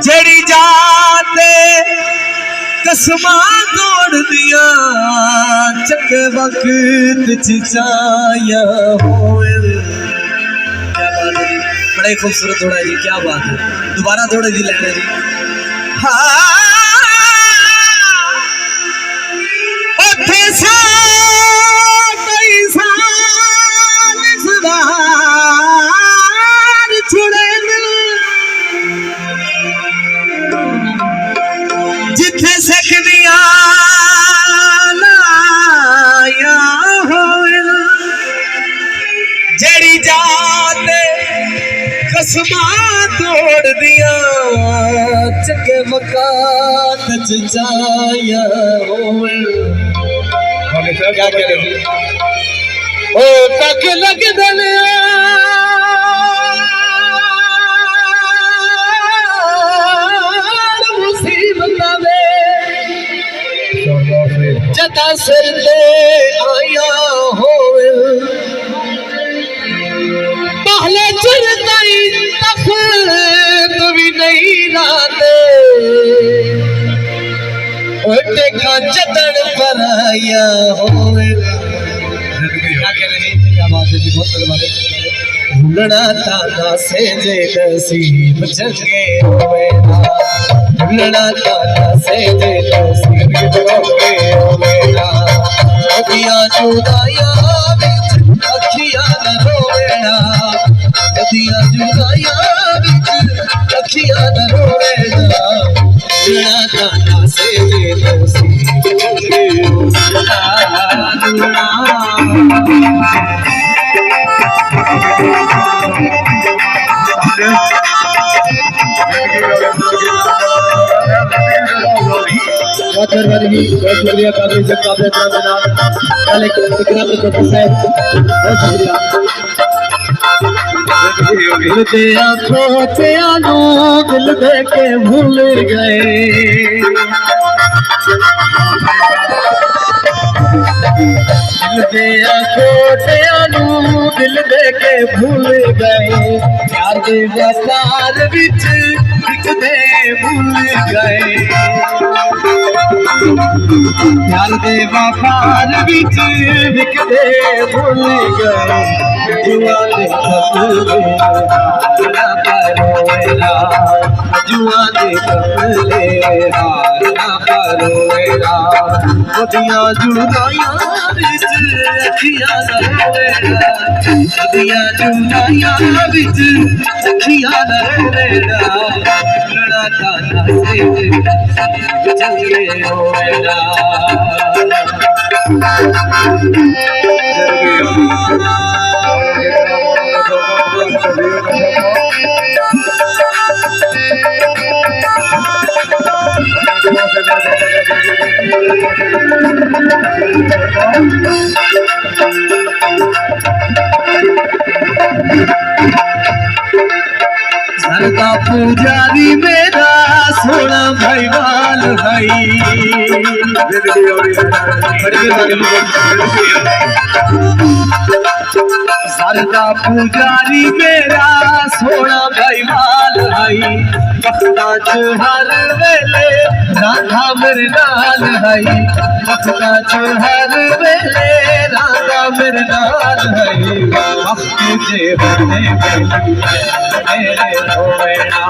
जेड़ी जाते कसमा तोड़ दिया चंगे वक्त चिचाया होए। क्या बात है जी, बड़ा ही खूबसूरत थोड़ा जी, क्या बात है। दोबारा थोड़े जी लेना जी। हाँ जिथे सकदिया लाया होए जेड़ी जाते कसमा तोड़ दिया चंगे मकान च जाया होए। क्या कह रहे ओ तक लग दलिया जदा सिर ले आया होवे पहले चढ़ताई तख्त भी नहीं लाते टेका चदन पर आया होवे। क्या कह रहे हैं, क्या बात है जी, बहुत बड़े भूलना ताना से जे नसीब चंगे होवे भूलना ताना से जे नसीब चंगे होवे अखियां जुदाइयां विच अखियां न रोवेना अखियां जुदाइयां विच अखियां न रोवेना भूलना ताना से जे नसीब चंगे होवे। शुक्रिया काबिल से काबिल दिल दे आंखों ते आनू दिल दे के भूल गए दिल दे आंखों ते आनू दिल दे के भूल गए प्यार दे वफार विच विकदे भूल गए प्यार दे वफार विच विकदे भूल गए जुआ दे कपले ना परोएला जुआ दे कपले हार ना परोएला वदियां जुदाइयां विच अखियां न रोवेला वदियां जुदाइयां विच अखियां न रोवेला लड़ा ताना से चंगे होवेला। सरदा पुजारी मेरा सोना भाईवाल भाई सरदा पुजारी मेरा सोना भाईवाल भाई बखता च हर वेले राधा मेरे नाल है बखता च हर वेले राधा मेरे नाल है वक्त जे होने मेरे रोवेना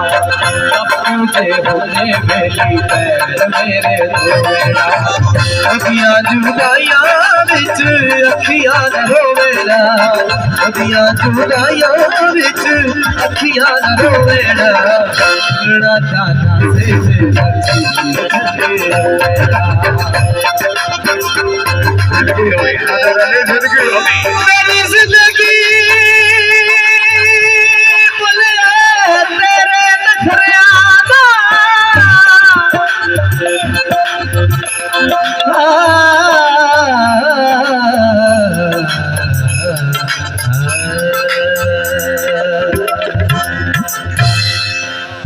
वक्त जे होने मेरे रोवेना अखियां जुदाइयां विच अखियां न रोवेना अखियां जुदाइयां विच अखियां न रोवेना लड़ा ताना से मेरी जिंदगी बोले तेरे नखरियाना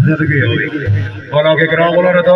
जिंदगी और आगे ग्राम बोला रहता